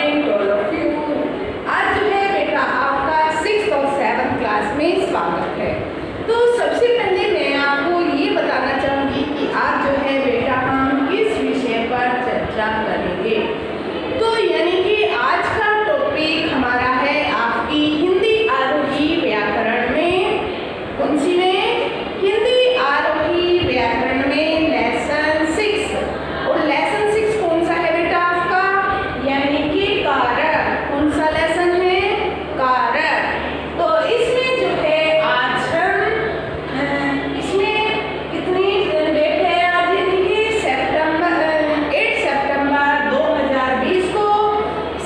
Morning to all of you. आज जो है बेटा आपका 6th और 7th क्लास में स्वागत है। तो सबसे पहले मैं आपको ये बताना चाहूँगी कि आज जो है बेटा हम किस विषय पर चर्चा करेंगे। तो यानी कि आज का टॉपिक हमारा है आपकी हिंदी आरोही व्याकरण में, कौन सी में? हिंदी आरोही व्याकरण में लेसन 6। और लेसन 6 कौन सा है बेटा आपका? यानी कि कारक। कौन सा लेसन है? कारक। तो इसमें जो है आज हम इसमें कितनी डेट है आज? यानी कि 8 सितंबर 2020 को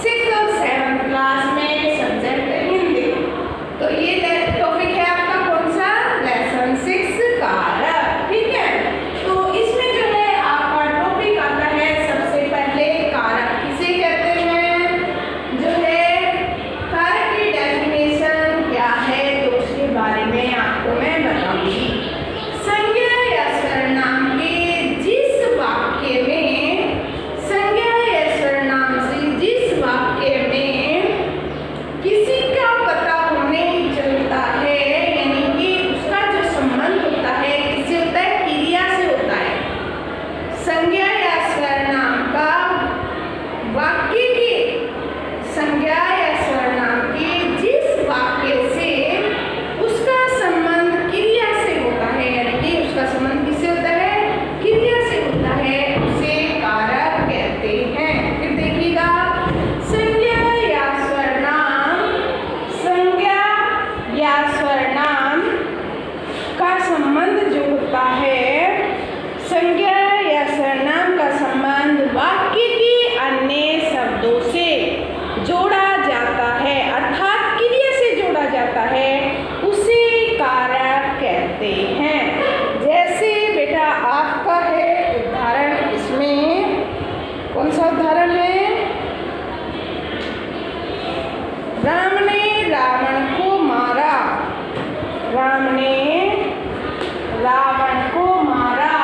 6th और 7th क्लास में सब्जेक्ट हिंदी। तो ये टॉपिक है आपका कौन सा? लेसन 6 कारक। ठीक है। तो इसमें जो है आपका टॉपिक आता है सबसे पहले कारक किसे कहते हैं। जो है कारक की डेफिनेशन क्या है तो उसके बारे में आपको मैं बताऊंगी। संज्ञा या सर्वनाम के जिस वाक्य में संज्ञा या सर्वनाम से जिस वाक्य में किसी का पता होने चलता है, यानी कि उसका जो संबंध होता है किससे होता है? क्रिया से होता है। संज्ञा या सर्वनाम का वाक्य की संज्ञा या सर्वनाम के जिस वाक्य से उसका संबंध क्रिया से होता है, यानी कि उसका संबंध किससे होता है? क्रिया से होता है, उसे कारक कहते हैं। फिर देखिएगा संज्ञा या सर्वनाम, संज्ञा या सर्वनाम का संबंध जो होता है, संज्ञा या सर्वनाम का संबंध वाक्य के अन्य शब्दों से जोड़ा जाता है, अर्थात क्रिया से जोड़ा जाता है, उसे कारक कहते हैं। जैसे बेटा आपका है उदाहरण, इसमें कौन सा उदाहरण है? राम ने रावण को मारा। राम ने रावण को मारा।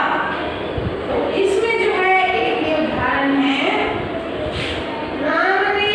तो इसमें जो है एक ये उदाहरण है, राम ने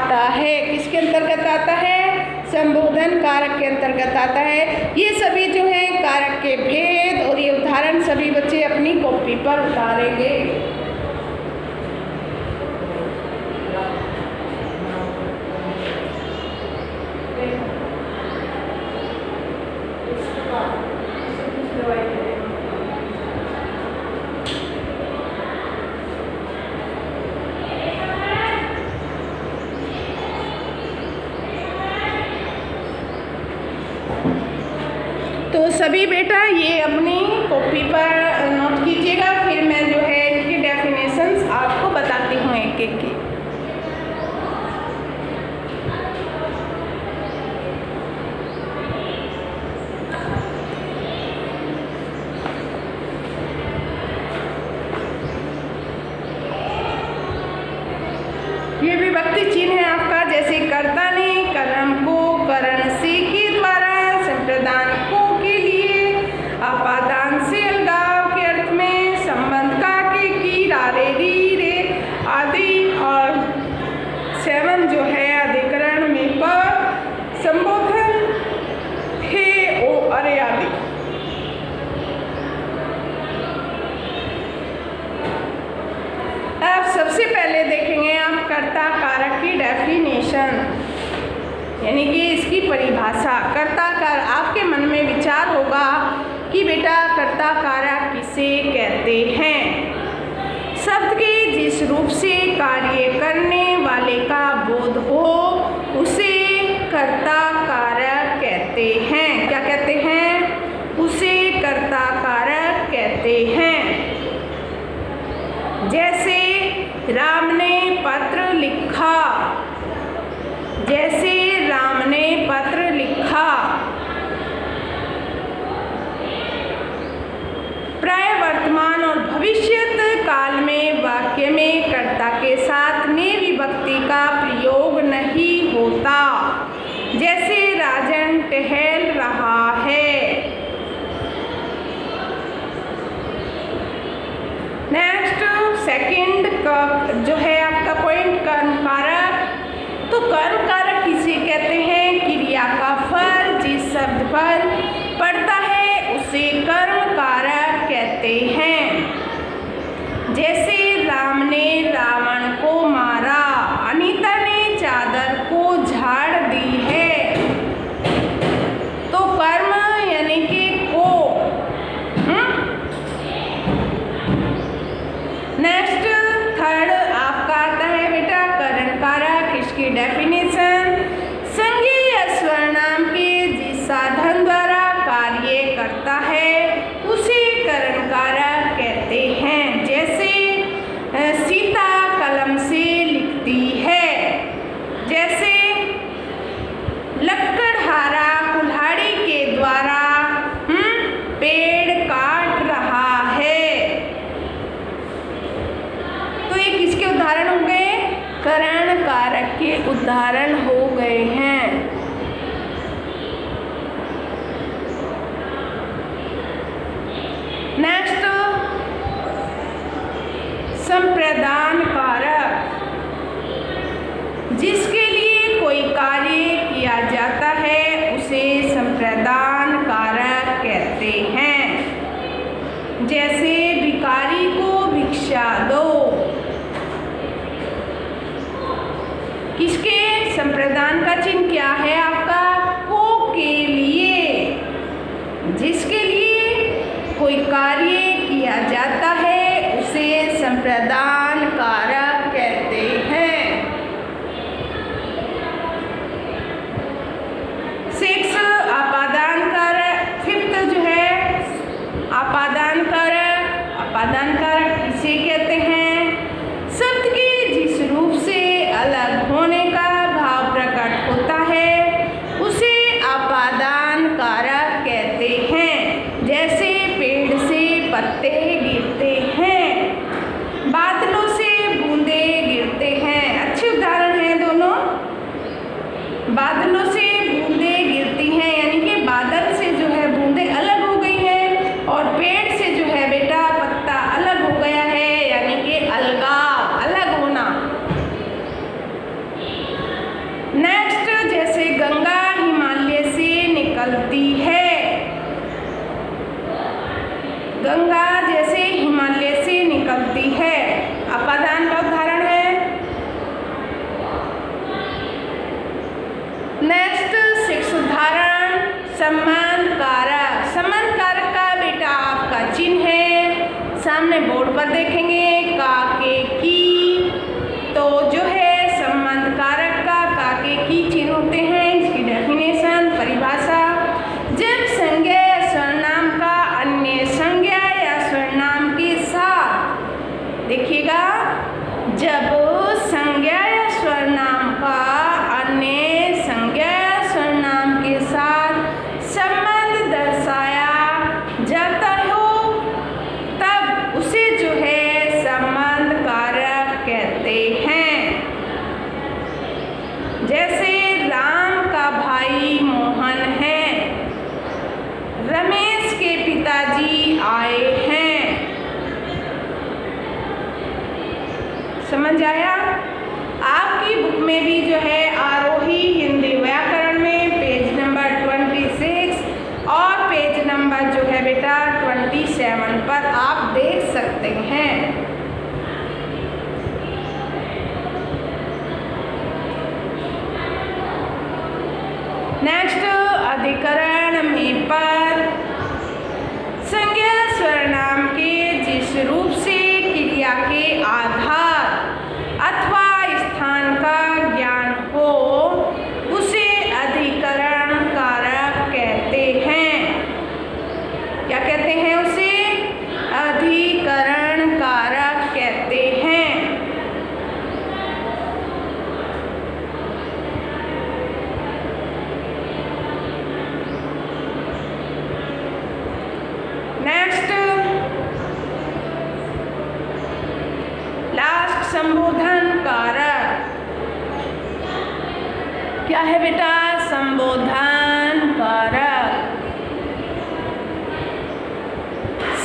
आता है। किसके अंतर्गत आता है? संबोधन कारक के अंतर्गत आता है। ये सभी जो है कारक के भेद और ये उदाहरण सभी बच्चे अपनी कॉपी पर उतारेंगे। तो सभी बेटा ये अपनी कॉपी पर नोट कीजिएगा, फिर मैं जो है इनकी डेफिनेशंस आपको बताती हूँ एक एक की। ये विभक्ति चिन्ह है आपका, जैसे कर्ता ने कलम को करण से के द्वारा संप्रदान को के लिए, अपादान से अलगाव के अर्थ में, संबंध का के की रारे री रे आदि, और 7 जो है अधिकरण में पर, संबोधन हे ओ अरे आदि। अब सबसे पहले देखेंगे आप कर्ता कारक की डेफिनेशन, यानी कि इसकी परिभाषा। कर्ता कारक, आपके मन में विचार होगा कि बेटा कर्ता कारक किसे कहते हैं? शब्द के जिस रूप से कार्य करने वाले का बोध हो उसे कर्ता कारक कहते हैं। क्या कहते हैं? उसे कर्ता कारक कहते हैं। जैसे राम ने पत्र लिखा, जैसे राम ने पत्र लिखा। प्राय वर्तमान और भविष्यत काल में वाक्य में कर्ता के साथ ने विभक्ति का प्रयोग नहीं होता। जैसे राजन टहल रहा है। नेक्स्ट सेकंड का जो है आपका पॉइंट, कर्म कारक। तो कर्म कारक किसे कहते हैं? क्रिया का फल जिस शब्द पर पड़ता है उसे कर्म कारक कहते हैं। जैसे राम ने रावण को मारा, अनीता ने चादर को झाड़ दी है। तो कर्म यानी कि को। नेक्स्ट थर्ड आपका आता है बेटा करण कारक। इसकी डेफिनेशन, संज्ञा या सर्वनाम के जिस साधन द्वारा कार्य करता है उसे करण कारक कहते हैं। जैसे सीता कलम से लिखती है। जैसे लकड़हारा कुल्हाड़ी के द्वारा पेड़ काट रहा है। तो ये किसके उदाहरण हो गए? करण कारक के उदाहरण हो गए हैं। नेक्स्ट संप्रदान कारक, जिसके लिए कोई कार्य किया जाता है उसे संप्रदान कारक कहते हैं। जैसे भिखारी को भिक्षा दो। किसके? संप्रदान का चिन्ह क्या है आपका? को के लिए। जिसके लिए कोई कार्य किया जाता है उसे संप्रदान कारक कहते हैं। 6 आपादान कारक। 5th जो है आपादान कारक। आपादान कारक किसे कहते हैं? शब्द के जिस रूप से अलग होने का भाव प्रकट होता है उसे आपादान कारक कहते हैं। जैसे पेड़ से पत्ते गिरते हैं, बादलों से बूंदे गिरते हैं। अच्छे उदाहरण हैं दोनों। बादलों से बूंदे गिरती हैं यानी कि बादल से जो है बूंदे अलग हो गई हैं, और पेड़ से जो है बेटा पत्ता अलग हो गया है, बोर्ड पर देखेंगे काके की, तो जो है संबंध कारक का काके की चिन्ह होते हैं। इसकी डेफिनेशन परिभाषा, जब संज्ञा या सर्वनाम का अन्य संज्ञा या सर्वनाम के साथ, देखिएगा, जब संज्ञा या सर्वनाम का अन्य संज्ञा या सर्वनाम के साथ संबंध दर्शाया जाता हो तब उसे जो है संबंध कारक कहते हैं। जैसे राम का भाई मोहन है, रमेश के पिताजी आए हैं। समझ आया? आपकी बुक में भी जो है आरोही हिंदी व्याकरण में पेज नंबर 26 और पेज नंबर जो है बेटा 27 पर आप देख सकते हैं। नेक्स्ट, अधिकरण में पर संज्ञा सर्वनाम के जिस रूप से क्रिया के आधार अथवा स्थान का ज्ञान हो उसे अधिकरण कारक कहते हैं। क्या कहते हैं? उसे अधिकरण कारक कहते हैं। नेक्स्ट, लास्ट, संबोधन कारक। क्या है बेटा? संबोधन कारक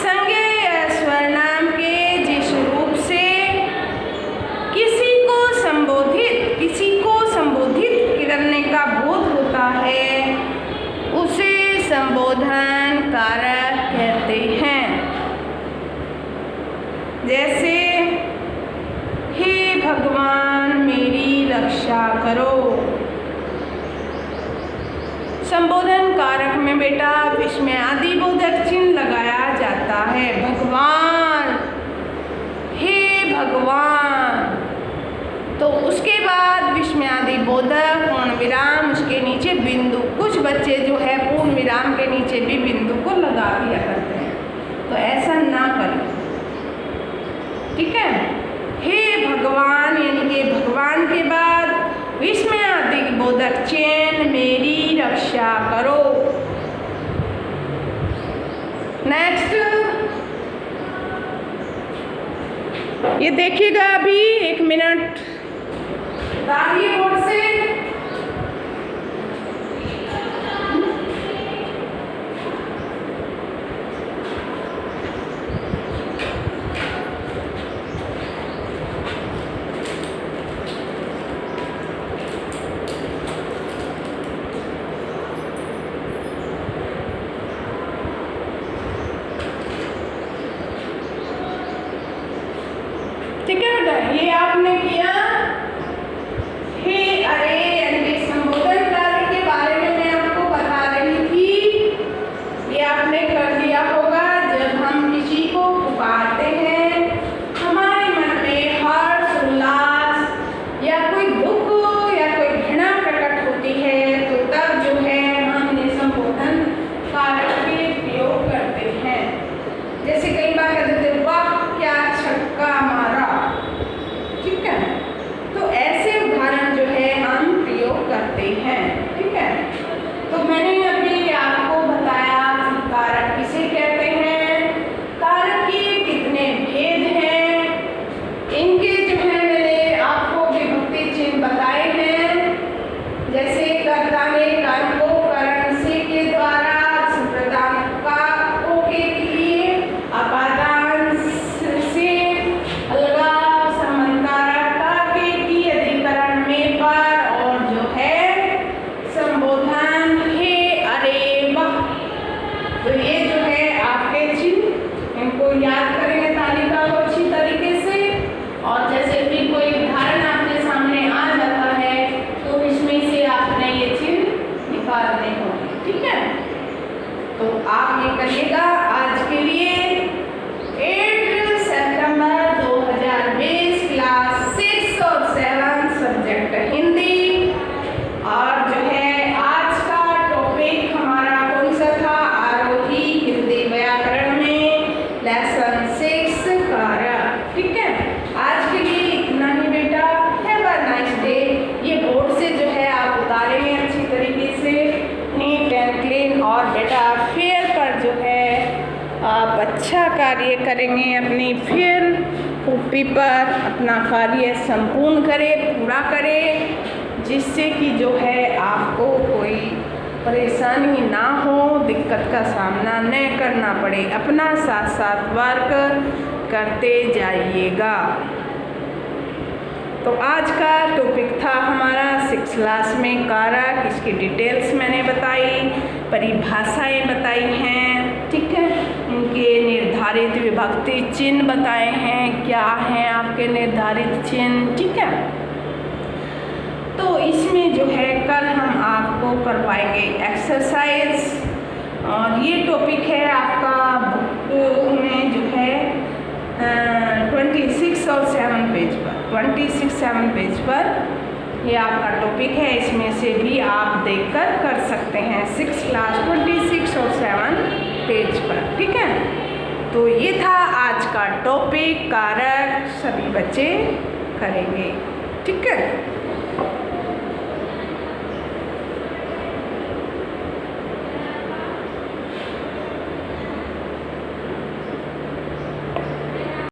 संज्ञा या सर्वनाम के जिस रूप से किसी को संबोधित करने का बोध होता है उसे संबोधन कारक कहते हैं। जैसे, हे भगवान मेरी रक्षा करो। संबोधन कारक में बेटा विस्मयादि बोधक चिन्ह लगाया जाता है। भगवान, हे भगवान, तो उसके बाद विस्मयादि बोधक पूर्ण विराम, उसके नीचे बिंदु। कुछ बच्चे जो है पूर्ण विराम के नीचे भी बिंदु को लगा दिया करते हैं, तो ऐसा ना करें, ठीक है। हे भगवान यानी कि भगवान के बाद विस्मयादि बोधक चिन्ह मेरी रक्षा करो। नेक्स्ट, ये देखिएगा अभी 1 मिनट दाहिने ओर से ठीक है बेटा, ये आपने किया। हे अरे यानी संबोधन कार्य के बारे में मैं आपको बता रही थी, ये आपने कर लिया होगा। जब हम किसी को पुकारते हैं, हमारे मन में हर्ष, उल्लास या कोई दुख या कोई घृणा प्रकट होती है, तो तब जो है हम ये संबोधन कार्य के प्रयोग करते हैं। जैसे कई बार कहते थे, वाह क्या छक्का मारा, ठीक है, कार्य करेंगे अपनी, फिर कॉपी पर अपना कार्य संपूर्ण करें, पूरा करें, जिससे कि जो है आपको कोई परेशानी ना हो, दिक्कत का सामना न करना पड़े। अपना साथ साथ वर्क करते जाइएगा। तो आज का टॉपिक था हमारा 6th क्लास में कारक, इसकी डिटेल्स मैंने बताई, परिभाषाएं बताई हैं, ठीक है, उनके निर्धारित विभक्ति चिन्ह बताए हैं, क्या हैं आपके निर्धारित चिन्ह, ठीक है। तो इसमें जो है कल हम आपको करवाएंगे एक्सरसाइज, और ये टॉपिक है आपका बुक में जो है 26 और 7 पेज पर, 26-7 पेज पर ये आपका टॉपिक है। इसमें से भी आप देखकर कर सकते हैं 6th क्लास 26 और 7 पेज पर, ठीक है। तो ये था आज का टॉपिक, कारक सभी बच्चे करेंगे, ठीक है।